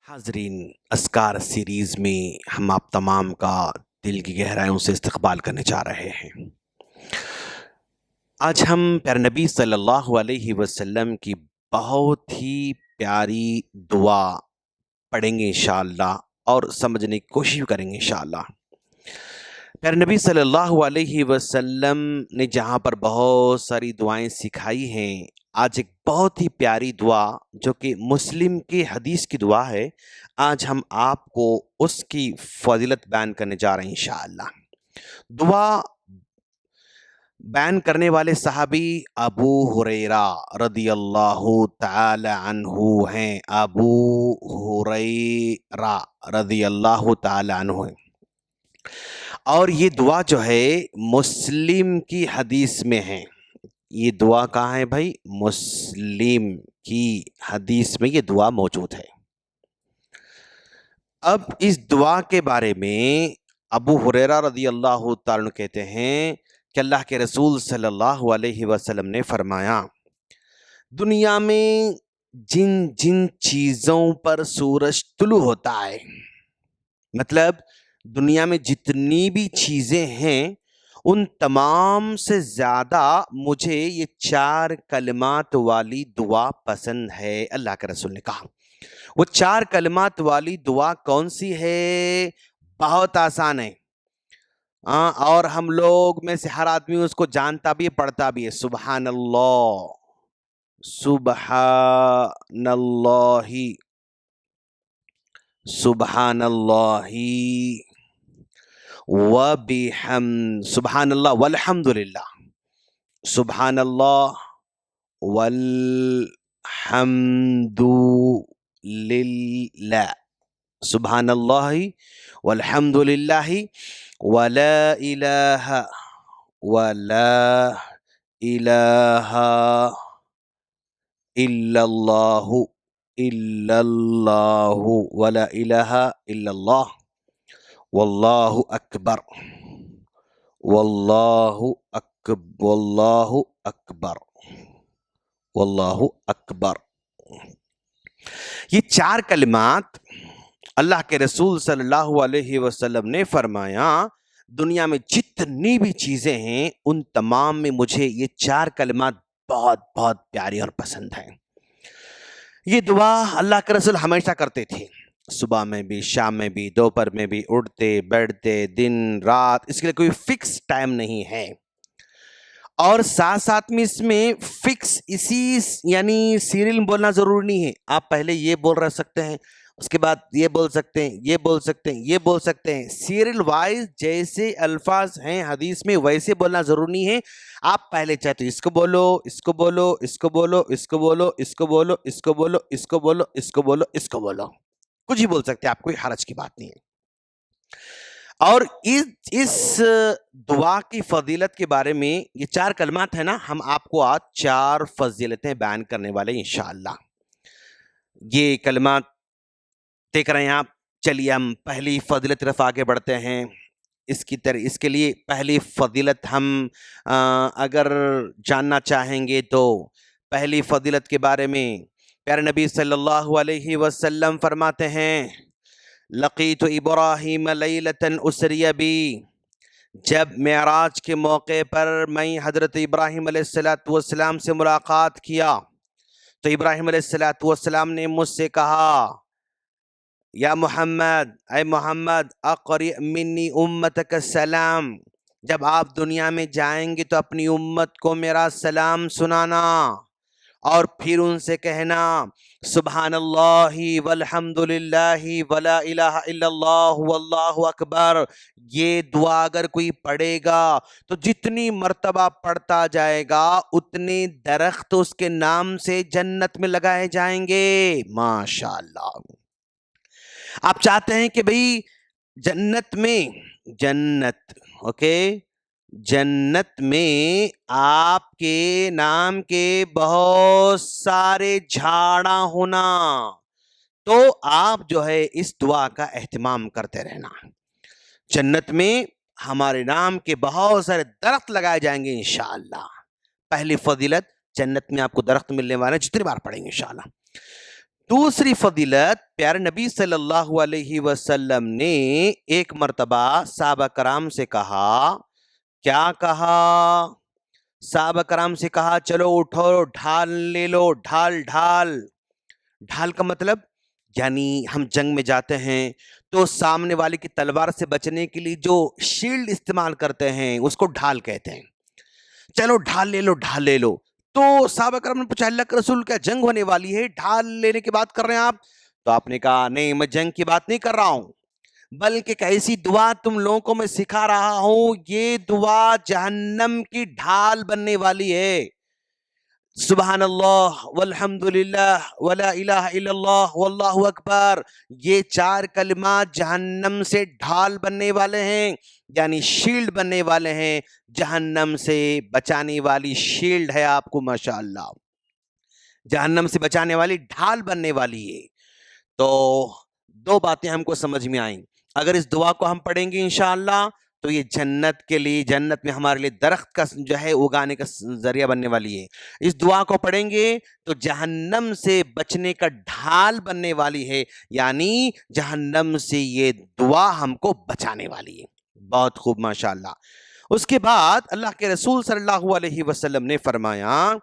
حاضرین، اذکار سیریز میں ہم آپ تمام کا دل کی گہرائیوں سے استقبال کرنے جا رہے ہیں۔ آج ہم پیارے نبی صلی اللہ علیہ وسلم کی بہت ہی پیاری دعا پڑھیں گے انشاءاللہ اور سمجھنے کی کوشش کریں گے انشاءاللہ۔ پیارے نبی صلی اللہ علیہ وسلم نے جہاں پر بہت ساری دعائیں سکھائی ہیں، آج ایک بہت ہی پیاری دعا جو کہ مسلم کی حدیث کی دعا ہے، آج ہم آپ کو اس کی فضیلت بیان کرنے جا رہے ہیں انشاءاللہ۔ دعا بیان کرنے والے صحابی ابو ہریرہ رضی اللہ تعالی عنہ ہیں، ابو ہریرہ رضی اللہ تعالی عنہ ہیں، اور یہ دعا جو ہے مسلم کی حدیث میں ہے۔ یہ دعا کہاں ہے بھائی؟ مسلم کی حدیث میں یہ دعا موجود ہے۔ اب اس دعا کے بارے میں ابو ہریرہ رضی اللہ تعالیٰ عنہ کہتے ہیں کہ اللہ کے رسول صلی اللہ علیہ وسلم نے فرمایا، دنیا میں جن جن چیزوں پر سورج طلوع ہوتا ہے، مطلب دنیا میں جتنی بھی چیزیں ہیں ان تمام سے زیادہ مجھے یہ 4 کلمات والی دعا پسند ہے۔ اللہ کے رسول نے کہا وہ 4 کلمات والی دعا کون سی ہے؟ بہت آسان ہے، اور ہم لوگ میں سے ہر آدمی اس کو جانتا بھی ہے، پڑھتا بھی ہے۔ سبحان اللہ، سبحان اللہ، سبحان اللہ وبحمد، سبحان اللہ والحمد للہ، سبحان اللہ والحمد للہ، سبحان اللہ والحمد للہ ولا الہ الا اللہ، الا اللہ ولا الہ الا اللہ، واللہ اکبر، واللہ اکبر، واللہ اکبر، واللہ اکبر۔ یہ 4 کلمات اللہ کے رسول صلی اللہ علیہ وسلم نے فرمایا، دنیا میں جتنی بھی چیزیں ہیں ان تمام میں مجھے یہ 4 کلمات بہت بہت پیاری اور پسند ہیں۔ یہ دعا اللہ کے رسول ہمیشہ کرتے تھے، صبح میں بھی، شام میں بھی، دوپہر میں بھی، اٹھتے بیٹھتے، دن رات، اس کے لیے کوئی فکس ٹائم نہیں ہے۔ اور ساتھ ساتھ میں اس میں فکس یعنی سیریل بولنا ضروری نہیں ہے۔ آپ پہلے یہ بول رہ سکتے ہیں، اس کے بعد یہ بول سکتے ہیں، یہ بول سکتے ہیں، یہ بول سکتے ہیں، سیریل وائز جیسے الفاظ ہیں حدیث میں ویسے بولنا ضروری نہیں ہے۔ آپ پہلے چاہے تو اس کو بولو، اس کو بولو، اس کو بولو، اس کو بولو، اس کو بولو، اس کو بولو، اس کو بولو، اس کو بولو، اس کو بولو، کچھ ہی بول سکتے ہیں، آپ کوئی حرج کی بات نہیں ہے۔ اور اس دعا کی فضیلت کے بارے میں یہ 4 کلمات ہیں نا، ہم آپ کو آج 4 فضیلتیں بیان کرنے والے ہیں انشاءاللہ۔ یہ کلمات دیکھ رہے ہیں آپ، چلیے ہم پہلی فضیلت طرف آگے بڑھتے ہیں۔ اس کے لیے پہلی فضیلت ہم اگر جاننا چاہیں گے تو پہلی فضیلت کے بارے میں پیارے نبی صلی اللہ علیہ وسلم فرماتے ہیں، لقیت ابراہیم لیلۃ اسری بی، جب معراج کے موقع پر میں حضرت ابراہیم علیہ السلام سے ملاقات کیا تو ابراہیم علیہ السلام نے مجھ سے کہا، یا محمد، اے محمد، اقرئ منی امتک السلام، جب آپ دنیا میں جائیں گے تو اپنی امت کو میرا سلام سنانا، اور پھر ان سے کہنا، سبحان اللہ والحمد للہ ولا الہ الا اللہ واللہ اکبر۔ یہ دعا اگر کوئی پڑھے گا تو جتنی مرتبہ پڑھتا جائے گا اتنے درخت اس کے نام سے جنت میں لگائے جائیں گے۔ ماشاءاللہ۔ آپ چاہتے ہیں کہ بھئی جنت میں آپ کے نام کے بہت سارے جھاڑا ہونا، تو آپ جو ہے اس دعا کا اہتمام کرتے رہنا۔ جنت میں ہمارے نام کے بہت سارے درخت لگائے جائیں گے انشاءاللہ۔ پہلی فضیلت، جنت میں آپ کو درخت ملنے والے، جتنی بار پڑھیں گے انشاءاللہ۔ दूसरी फजीलत, प्यारे नबी सल्लल्लाहु अलैहि वसल्लम ने एक मर्तबा साहबा कराम से कहा, क्या कहा? साहबा कराम से कहा, चलो उठो, ढाल ले लो, ढाल ढाल। ढाल का मतलब यानी हम जंग में जाते हैं तो सामने वाले की तलवार से बचने के लिए जो शील्ड इस्तेमाल करते हैं उसको ढाल कहते हैं। चलो ढाल ले लो, ढाल ले लो। तो साहबा करम ने पूछा, अल्लाह के रसूल क्या जंग होने वाली है, ढाल लेने की बात कर रहे हैं आप? तो आपने कहा, नहीं, मैं जंग की बात नहीं कर रहा हूं, बल्कि एक ऐसी दुआ तुम लोगों को मैं सिखा रहा हूं, ये दुआ जहन्नम की ढाल बनने वाली है। सुबहान अल्लाह वल्हम्दुलिल्लाह वला इलाहा इल्लल्लाह वल्लाहु अकबर, ये 4 कलिमात जहन्नम से ढाल बनने वाले हैं, यानी शील्ड बनने वाले हैं, जहन्नम से बचाने वाली शील्ड है आपको, माशाअल्लाह, जहन्नम से बचाने वाली ढाल बनने वाली है। तो 2 बातें हमको समझ में आई। अगर इस दुआ को हम पढ़ेंगे इंशाअल्लाह तो ये जन्नत के लिए, जन्नत में हमारे लिए दरख्त का जो है उगाने का जरिया बनने वाली है। इस दुआ को पढ़ेंगे तो जहन्नम से बचने का ढाल बनने वाली है, यानी जहन्नम से ये दुआ हमको बचाने वाली है। बहुत खूब, माशाअल्लाह। उसके बाद अल्लाह के रसूल सल्लल्लाहु अलैहि वसल्लम ने फरमाया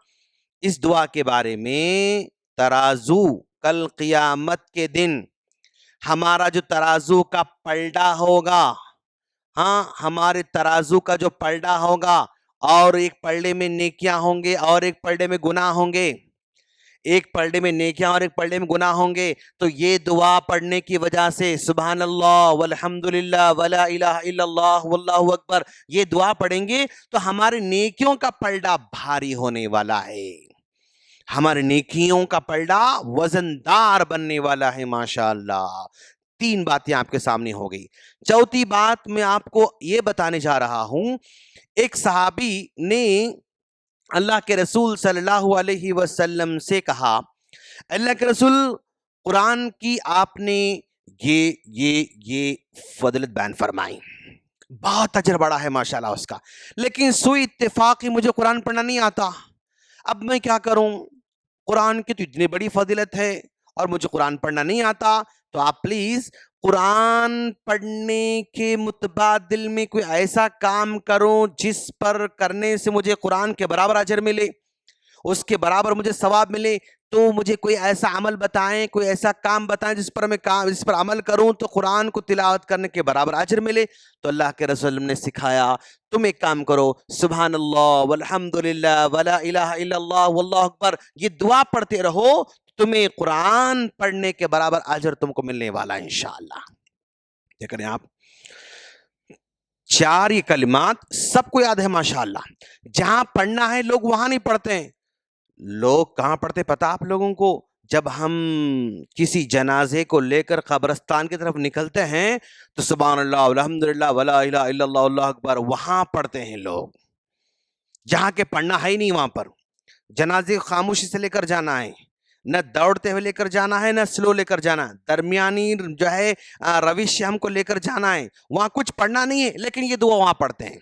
इस दुआ के बारे में, तराजू कल क़ियामत के दिन हमारा जो तराजू का पलड़ा होगा, हाँ, हमारे तराजू का जो पलड़ा होगा, और एक पलड़े में नेकियां होंगे और एक पलड़े में गुनाह होंगे, एक पलड़े में नेकियां और एक पलड़े में गुनाह होंगे। तो ये दुआ पढ़ने की वजह से सुभान अल्लाह वल्हम्दुलिल्लाह वला इलाहा इल्लल्लाह वल्लाहु अकबर, ये दुआ पढ़ेंगे तो हमारे नेकियों का पलड़ा भारी होने वाला है, हमारे नेकियों का पलड़ा वजनदार बनने वाला है, माशाअल्लाह। 3 बातें आपके सामने हो गई। चौथी बात मैं आपको ये बताने जा रहा हूं, एक सहाबी ने अल्लाह के रसूल सल्लल्लाहु अलैहि वसल्लम से कहा, अल्लाह के रसूल, कुरान की आपने ये फजलत बयान फरमाई, बहुत अजर बड़ा है माशाल्लाह उसका, लेकिन सुई इत्तेफाक ही मुझे कुरान पढ़ना नहीं आता, अब मैं क्या करूं? कुरान की तो इतनी बड़ी फजीलत है और मुझे कुरान पढ़ना नहीं आता, तो आप प्लीज कुरान पढ़ने के मुतबादिल में कोई ऐसा काम करो जिस पर करने से मुझे कुरान के बराबर अजर मिले, उसके बराबर मुझे सवाब मिले। तो मुझे कोई ऐसा अमल बताएं, कोई ऐसा काम बताएं जिस पर अमल करूं तो कुरान को तिलावत करने के बराबर अजर मिले। तो अल्लाह के रसूल ने सिखाया, तुम एक काम करो, सुभान अल्लाह वल्हम्दुलिल्लाह वला इलाहा इल्लल्लाह वल्लाहु अकबर, ये दुआ पढ़ते रहो, तुम्हें कुरान पढ़ने के बराबर अजर तुमको मिलने वाला है इंशाअल्लाह। क्या करें आप? 4 ये कलिमात सबको याद है माशाअल्लाह, जहां पढ़ना है लोग वहां नहीं पढ़ते हैं। लोग कहां पढ़ते पता आप लोगों को? जब हम किसी जनाजे को लेकर कब्रिस्तान की तरफ निकलते हैं तो सुभान अल्लाह अल्हम्दुलिल्लाह वला इलाहा इल्लल्लाह अल्लाहु अकबर वहां पढ़ते हैं लोग, जहां के पढ़ना है ही नहीं वहां पर। जनाजे को खामोशी से लेकर जाना है, न दौड़ते हुए लेकर जाना है, न स्लो लेकर जाना है, दरमियानी जो है रविश से हमको लेकर जाना है। वहां कुछ पढ़ना नहीं है, लेकिन ये दुआ वहां पढ़ते हैं,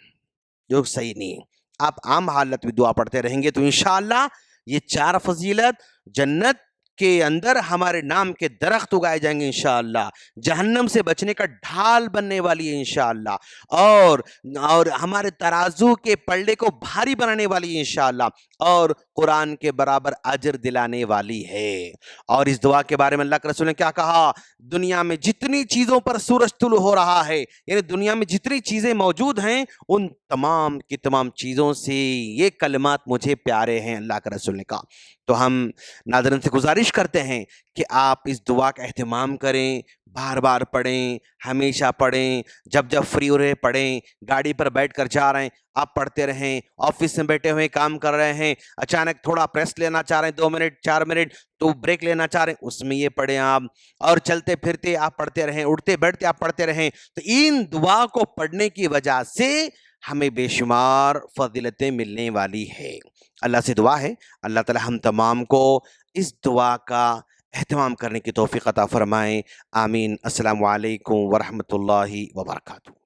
जो सही नहीं है। आप आम हालत में दुआ पढ़ते रहेंगे तो इंशाअल्लाह ये 4 फजीलत, जन्नत के अंदर हमारे नाम के दरख्त उगाए जाएंगे इंशाअल्लाह, जहन्नम से बचने का ढाल बनने वाली है इंशाअल्लाह, और हमारे तराजू के पलड़े को भारी बनाने वाली है इंशाअल्लाह, और कुरान के बराबर अजर दिलाने वाली है। और इस दुआ के बारे में अल्लाह के रसूल ने क्या कहा? दुनिया में जितनी चीजों पर सूरज तुलू हो रहा है, यानी दुनिया में जितनी चीजें मौजूद हैं, उन तमाम की तमाम चीजों से ये कलिमात मुझे प्यारे हैं, अल्लाह के रसूल ने कहा। तो हम नाज़रीन से गुजारिश करते हैं कि आप इस दुआ का एहतमाम करें, बार बार पढ़ें, हमेशा पढ़ें, जब जब फ्री हो रहे पढ़ें, गाड़ी पर बैठ कर जा रहे हैं आप पढ़ते रहें, ऑफिस में बैठे हुए काम कर रहे हैं, अचानक थोड़ा प्रेस लेना चाह रहे हैं 2 मिनट 4 मिनट तो ब्रेक लेना चाह रहे हैं, उसमें ये पढ़ें आप, और चलते फिरते आप पढ़ते रहें, उठते बैठते आप पढ़ते रहें। तो इन दुआ को पढ़ने की वजह से हमें बेशुमार फजीलतें मिलने वाली है। अल्लाह से दुआ है अल्लाह ताला हम तमाम को इस दुआ का एहतमाम करने की तौफीक अता फरमाएं। आमीन। अस्सलामु अलैकुम वरहमतुल्लाहि वबरकातुहू।